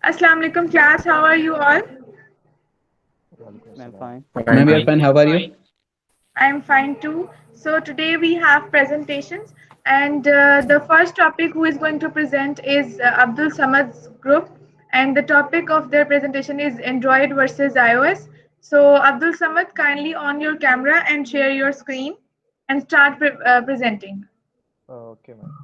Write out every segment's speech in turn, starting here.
Assalamu alaikum class, how are you all? Walaikum I'm salam. fine. Ma'am, we are fine. How are you? I'm fine too. So today we have presentations and the first topic who is going to present is Abdul Samad's group and the topic of their presentation is Android versus iOS. So Abdul Samad, kindly on your camera and share your screen and start presenting. Okay, ma'am.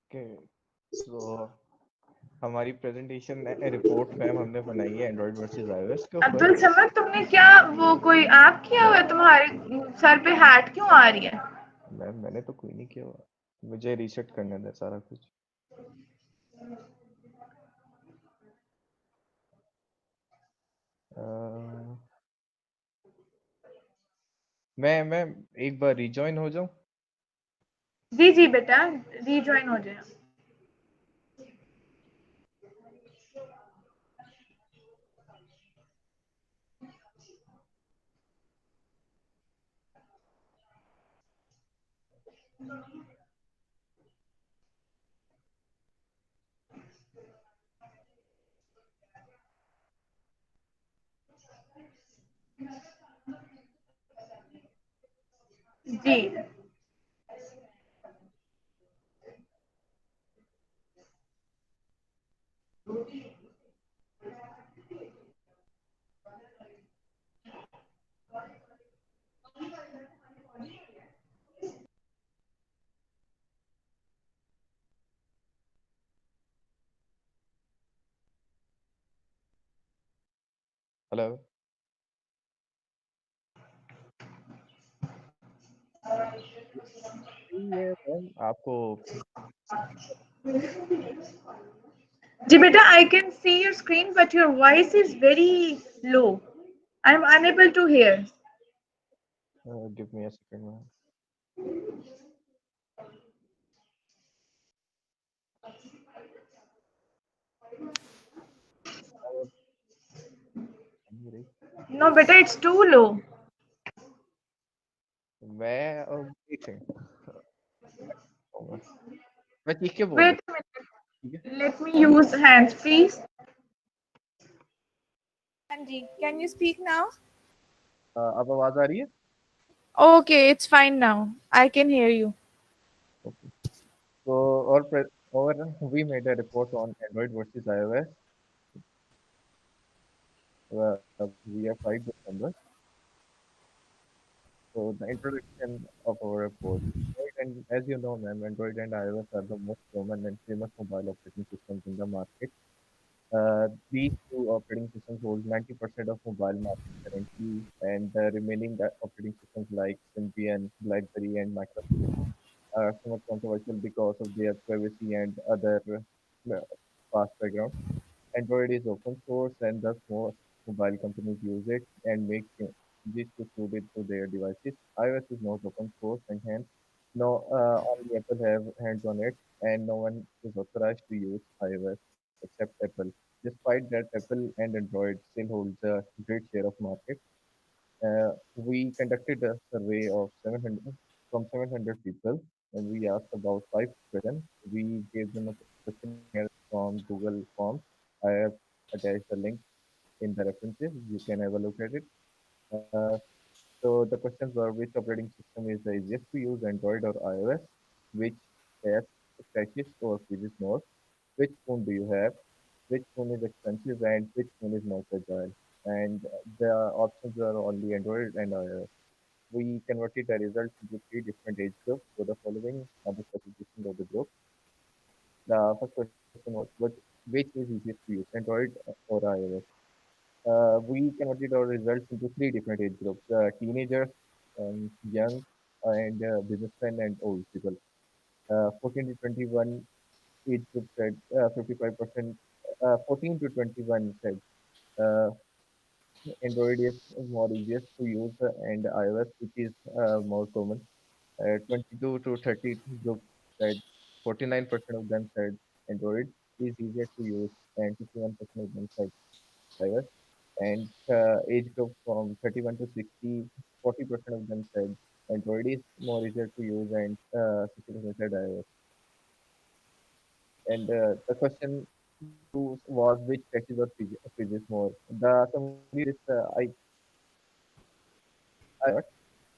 Okay, so हमारी presentation report ma'am हमने बनाई है Android versus iOS के ऊपर। अब्दुल समद तुमने क्या वो कोई ऐप किया हुआ है तुम्हारे सर पे हैट क्यों आ रही है? मैम मैंने तो कोई नहीं किया हुआ, मुझे रिसेट करने दे सारा कुछ। अह, मैं एक बार रिजॉइन हो जाऊं। जी जी बेटा रीजॉइन हो जाए। जी हेलो। ये मैम आपको जी बेटा I can see your screen but your voice is very low. I am unable to hear. Give me a second ma'am. No beta it's too low. मैं एक सेकंड मैं चीख के बोल Wait रहा a हूँ, ठीक minute. Let me use hands please. Anji, can you speak now? है। अब आवाज आ रही है? Okay, it's fine now. I can hear you. Okay. So or we made a report on Android versus iOS. We have 5 December. So the introduction of our report. Android and as you know, ma'am, Android and iOS are the most common and famous mobile operating systems in the market. These two operating systems hold 90% of mobile market currently, and the remaining operating systems like Symbian, BlackBerry, and Microsoft are somewhat controversial because of their privacy and other past background. Android is open source and thus most mobile companies use it and make changes to suit it to their devices. iOS is not open source and hence only Apple have hands on it and no one is authorized to use iOS except Apple. Despite that, Apple and Android still holds a great share of market. We conducted a survey of 700 from 700 people and we asked about 5 questions. We gave them a questionnaire from Google Forms. I have attached the link in the references. You can have a look at it. Uh, so the questions were which operating system is the easiest to use, Android or iOS? Which test crashes or freezes more? Which phone do you have? Which phone is expensive and which phone is more fragile? And the options were only Android and iOS. We converted the results into 3 different age groups. So the following are the classifications of the group. The first question was which is easiest to use, Android or iOS? We converted our results into 3 different age groups: teenagers, young, and businessmen and old people. 14 to 21 age group said 55%. 14 to 21 said uh, Android is more easiest to use and iOS, which is more common. 22 to 30 groups said 49% of them said Android is easier to use, and 51% of them said iOS. And age group from 31 to 60, 40% of them said Android is more easier to use, and 60% said iOS. And the question two was which catches or freezes more. The summary of this, I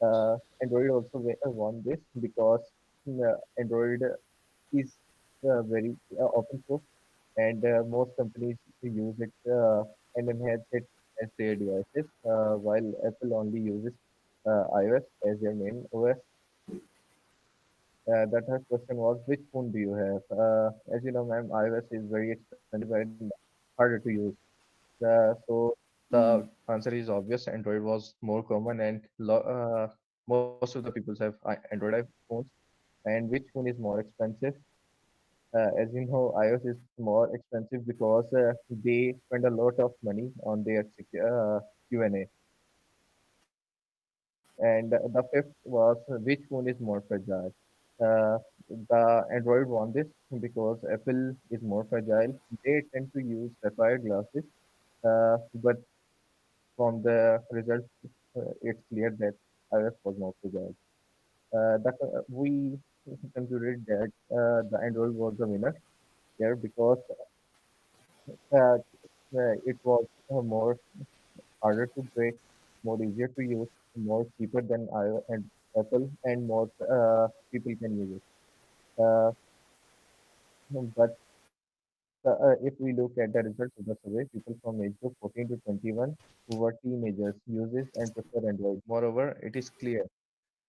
thought Android also won this because Android is very open source, and most companies use it and enhance it as their devices, while Apple only uses iOS as their main OS. The third question was, which phone do you have? As you know, ma'am, iOS is very expensive and harder to use. So the answer is obvious. Android was more common, and most of the people have Android iPhones. And which phone is more expensive? As you know, iOS is more expensive because they spend a lot of money on their Q&A. And the fifth was which phone is more fragile? Uh, the Android won this because Apple is more fragile. They tend to use sapphire glasses, but from the results, it's clear that iOS was more fragile. We concluded that the Android was the winner here because uh, it was more harder to break, more easier to use, more cheaper than iOS and Apple, and more people can use it. Uh, but if we look at the results of the survey, people from age group 14 to 21 who were teenagers uses and prefer Android. Moreover, it is clear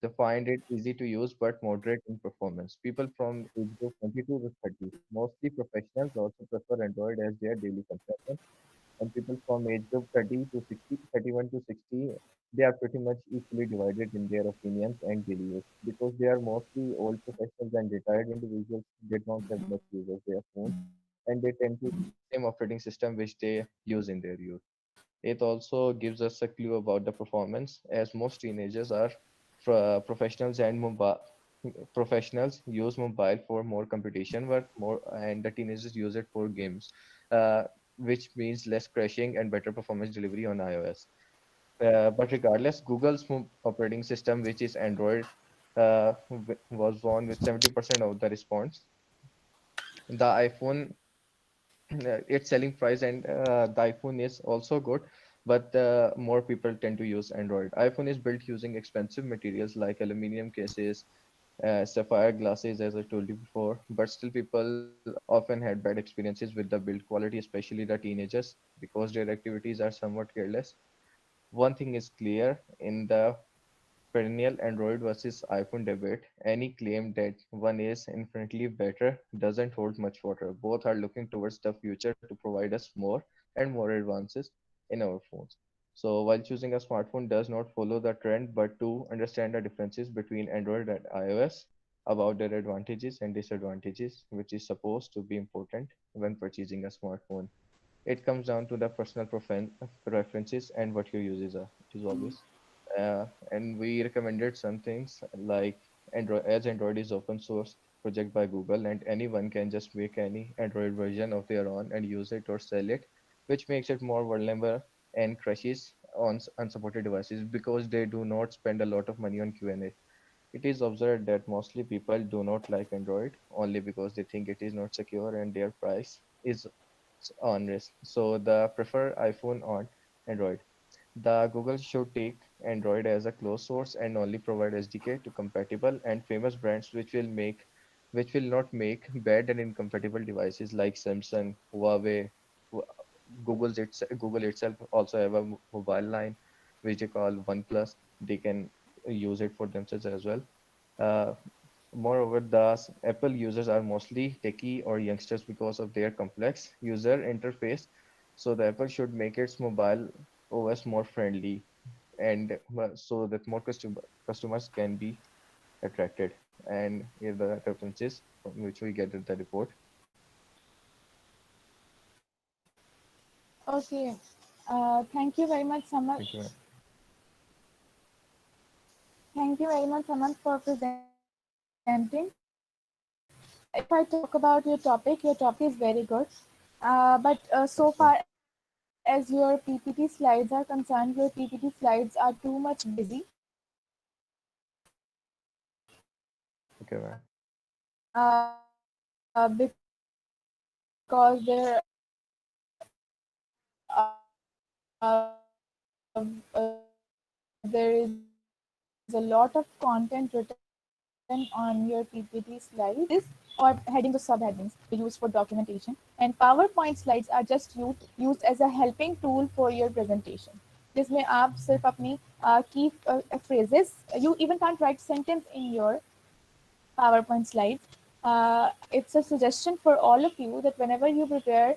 they find it easy to use but moderate in performance. People from age group 22 to 30, mostly professionals, also prefer Android as their daily companion. And people from age group 30 to 60, 31 to 60, they are pretty much equally divided in their opinions and daily use because they are mostly old professionals and retired individuals. They don't have much use of their phones, and they tend to use the same operating system which they use in their youth. It also gives us a clue about the performance, as most teenagers are professionals and mobile professionals use mobile for more computation work, more and the teenagers use it for games, which means less crashing and better performance delivery on iOS. But regardless, Google's operating system, which is Android, was won with 70% of the response. The iPhone its selling price and the iPhone is also good, but more people tend to use Android. iPhone is built using expensive materials like aluminum cases, sapphire glasses, as I told you before, but still people often had bad experiences with the build quality, especially the teenagers, because their activities are somewhat careless. One thing is clear in the perennial Android versus iPhone debate, any claim that one is infinitely better doesn't hold much water. Both are looking towards the future to provide us more and more advances in our phones. So, while choosing a smartphone does not follow the trend, but to understand the differences between Android and iOS, about their advantages and disadvantages, which is supposed to be important when purchasing a smartphone. It comes down to the personal preferences and what your uses are. It is obvious. And we recommended some things like Android, as Android is open source project by Google, and anyone can just make any Android version of their own and use it or sell it, which makes it more vulnerable and crashes on unsupported devices because they do not spend a lot of money on Q&A. It is observed that mostly people do not like Android only because they think it is not secure and their price is on risk. So the prefer iPhone on Android. The Google should take Android as a closed source and only provide SDK to compatible and famous brands which will not make bad and incompatible devices like Samsung, Huawei, Hu- Google itself also have a mobile line which they call OnePlus. They can use it for themselves as well. Uh, Moreover, Apple users are mostly techie or youngsters because of their complex user interface. So the Apple should make its mobile OS more friendly and so that more customers can be attracted. And here the references from which we get the report. Okay. Thank you very much, Samar. Thank you, ma'am. Thank Thank you very much, Samant, for presenting. If I talk about your topic is very good. But Okay. so far as your PPT slides are concerned, your PPT slides are too much busy Okay, ma'am. because there is a lot of content written on your PPT slides. Or headings or subheadings they use for documentation. And PowerPoint slides are just used as a helping tool for your presentation. जिसमें आप सिर्फ अपनी key phrases you even can't write sentence in your PowerPoint slides. It's a suggestion for all of you that whenever you prepare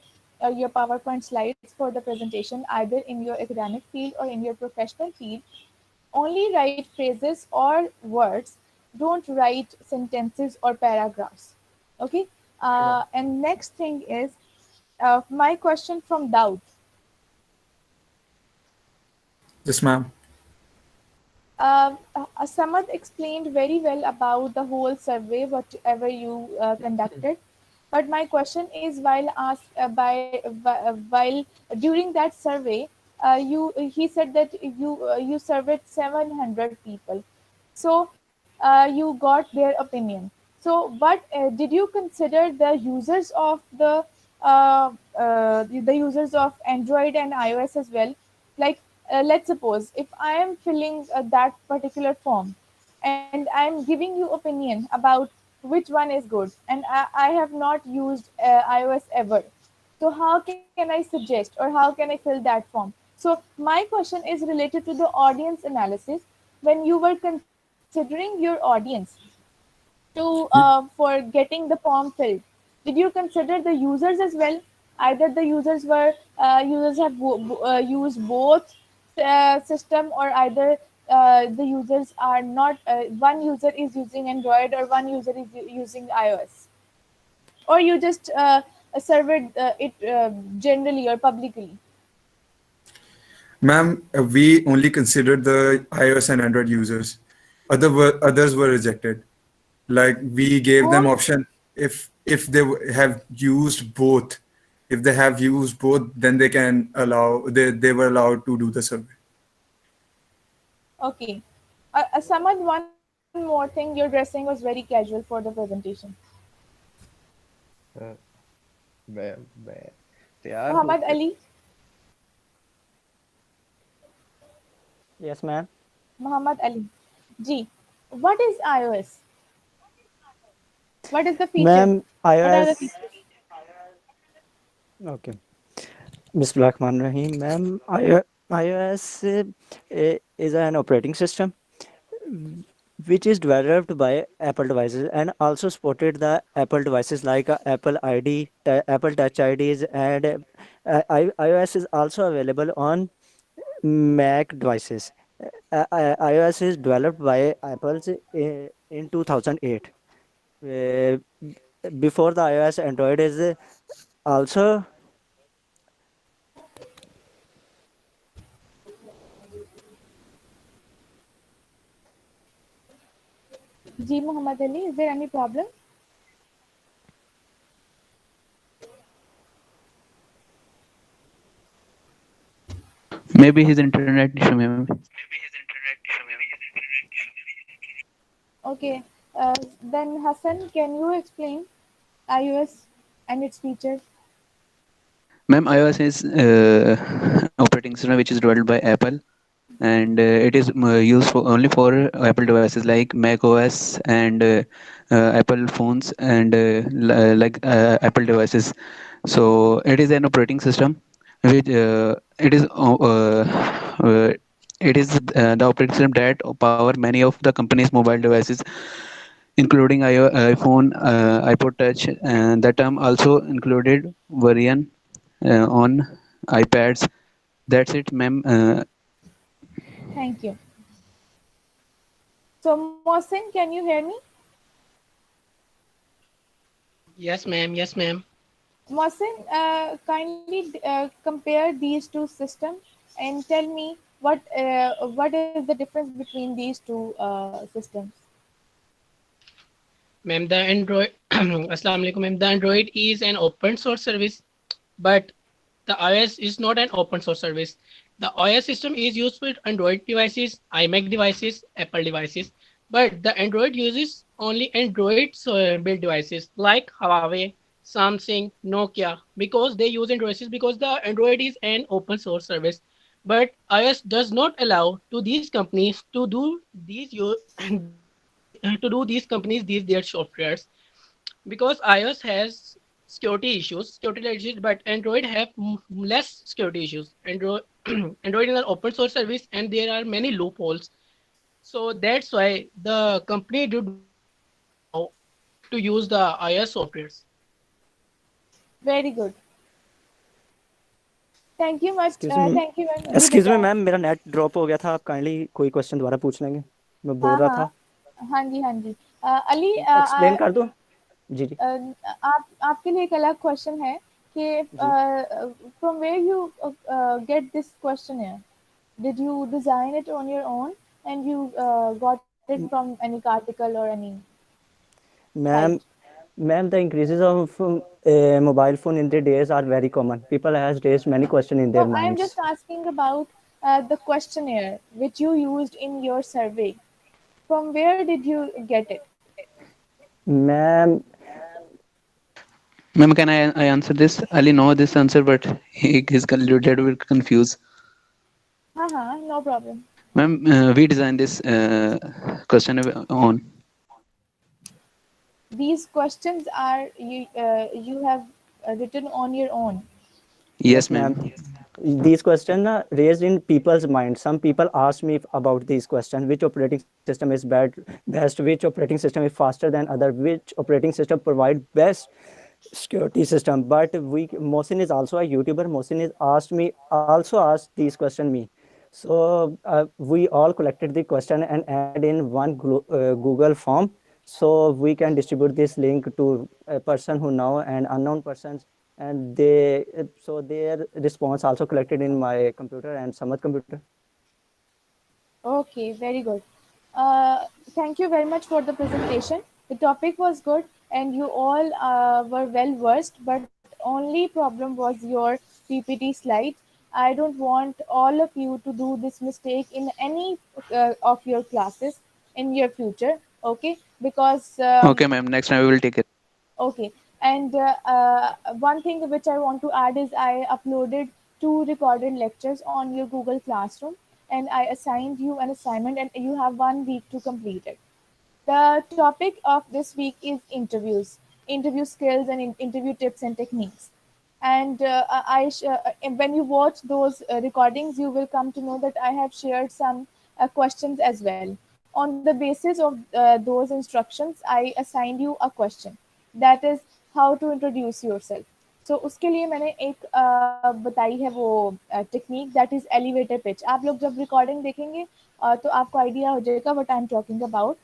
your PowerPoint slides for the presentation, either in your academic field or in your professional field, only write phrases or words. Don't write sentences or paragraphs. Okay. Okay, ma'am. And next thing is my question from doubt. Yes, ma'am. Samad explained very well about the whole survey, whatever you conducted. But my question is, while during that survey, you he said that you surveyed 700 people, so you got their opinion. So, what did you consider the users of the users of Android and iOS as well? Like, let's suppose if I am filling that particular form and I'm giving you opinion about which one is good, and I have not used iOS ever. So how can I suggest or how can I fill that form? So my question is related to the audience analysis. When you were considering your audience for getting the form filled, did you consider the users as well? Either the users have used both system, or either the users are not one user is using Android or one user is using iOS, or you just surveyed it generally or publicly. Ma'am, we only considered the iOS and Android users. Others were rejected. Like we gave them Whom? option if they have used both. If they have used both, then they were allowed to do the survey. Okay. Samad, one more thing, your dressing was very casual for the presentation. Uh, मैं तैयार Muhammad होके Ali, Yes, ma'am. Muhammad Ali. G. What is iOS? What is the feature? Ma'am, What are the iOS. features? Okay. Bismillahirrahmanirrahim. Ma'am, iOS is an operating system which is developed by Apple devices and also supported the Apple devices like Apple ID, Apple Touch IDs, and iOS is also available on Mac devices. iOS is developed by Apple in 2008. Uh, Before the iOS, Android is also. G. Muhammad Ali, is there any problem? Maybe his internet issue. Maybe. Okay. Then Hassan, can you explain iOS and its features? Ma'am, iOS is operating system which is developed by Apple, and it is used for only for Apple devices like Mac OS and Apple phones and Apple devices. So it is an operating system which uh, it is the operating system that power many of the company's mobile devices, including iPhone, iPod Touch, and that term also included variant on iPads. That's it, ma'am. Thank you. So, Mohsin, can you hear me? Yes, ma'am. Yes, ma'am. Mohsin, kindly compare these two systems and tell me What is the difference between these two systems? Ma'am, the Android, Assalamu alaikum, ma'am. The Android is an open source service, but the iOS is not an open source service. The iOS system is used with Android devices, iMac devices, Apple devices, but the Android uses only Android built devices like Huawei, Samsung, Nokia, because they use Android because the Android is an open source service. But iOS does not allow to these companies to do these to do these companies these their softwares because iOS has security issues, but Android have less security issues. Android is an open source service, and there are many loopholes. So that's why the company do not allow to use the iOS softwares. Very good. Thank you much. Excuse me Thank you. जी excuse me बेटा. Ma'am मेरा net drop हो गया था आप kindly कोई question दोबारा पूछ लेंगे मैं बोल हाँ रहा हाँ. था हाँ जी हाँ जी. अली, एक्सप्लेन कर दो जी जी आप आपके लिए एक अलग क्वेश्चन है कि जी from where you get this questionnaire? Did you design it on your own and you got it from any article or any site? Ma'am ma'am the increases of mobile phone in the days are very common. People has raised many questions in No, their I am minds. just asking about the questionnaire which you used in your survey. From where did you get it? Ma'am Ma'am, can I answer this? Ali know this answer, but he is a little bit confused. हाँ, no problem. Ma'am, we designed this question on. These questions are you have written on your own. Yes, Yes, ma'am. ma'am. These questions are raised in people's mind. Some people ask me about these questions: which operating system is best? Which operating system is faster than other? Which operating system provide best security system? But we Mohsin is also a YouTuber. Mohsin is also asked these questions me. So we all collected the question and add in one Google form, so we can distribute this link to a person who know and unknown persons, and so their response also collected in my computer and Samad computer. Okay, very good. Uh, Thank you very much for the presentation. The topic was good, and you all were well versed. But only problem was your PPT slides. I don't want all of you to do this mistake in any of your classes in your future. Okay, because Okay, ma'am. Next time we will take it. okay, and one thing which I want to add is I uploaded two recorded lectures on your Google Classroom, and I assigned you an assignment, and you have 1 week to complete it. The topic of this week is interview skills, and interview tips and techniques. And when you watch those recordings, you will come to know that I have shared some questions as well. On the basis of those instructions, I assigned you a question, that is how to introduce yourself. So उसके लिए मैंने एक बताई है वो technique, that is elevator pitch. आप लोग जब रिकॉर्डिंग देखेंगे तो आपको आइडिया हो जाएगा what I am talking about.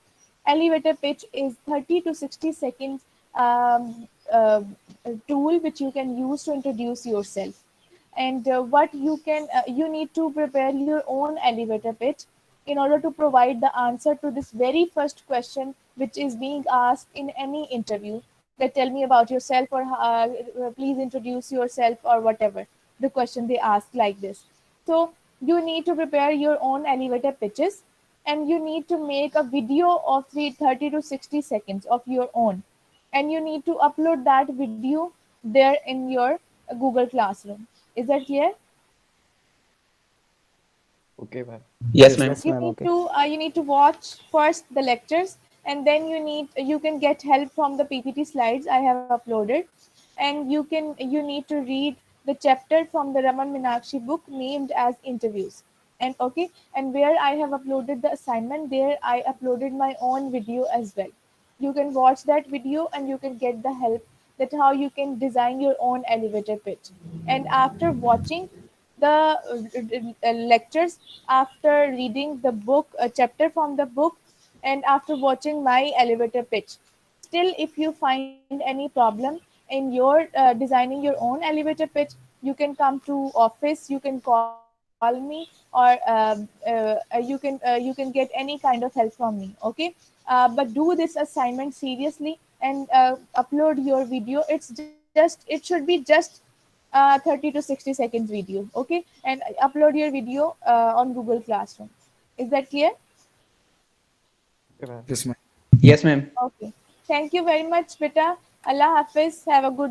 Elevator pitch is 30 to 60 seconds uh, tool which you can use to introduce yourself. And what you need to prepare your own elevator pitch in order to provide the answer to this very first question which is being asked in any interview, that tell me about yourself, or please introduce yourself, or whatever the question they ask like this. So you need to prepare your own elevator pitches, and you need to make a video of 30 to 60 seconds of your own, and you need to upload that video there in your Google Classroom. Is that clear? Okay, ma'am. Yes, Yes, ma'am. yes, ma'am. Okay. You need to watch first the lectures, and then you can get help from the PPT slides I have uploaded, and you need to read the chapter from the Raman Minakshi book named as interviews. And okay, and where I have uploaded the assignment, there I uploaded my own video as well. You can watch that video and you can get the help that how you can design your own elevator pitch. And after watching the lectures, after reading the book, a chapter from the book, and after watching my elevator pitch, still if you find any problem in your designing your own elevator pitch, you can come to office, you can call me, call me, or you can get any kind of help from me. Okay, but do this assignment seriously and upload your video. It should be just 30 to 60 seconds video. Okay, and upload your video on Google Classroom. Is that clear? Okay, ma'am. Yes, ma'am. Yes, ma'am. Okay. Thank you very much, beta. Allah Hafiz. Have a good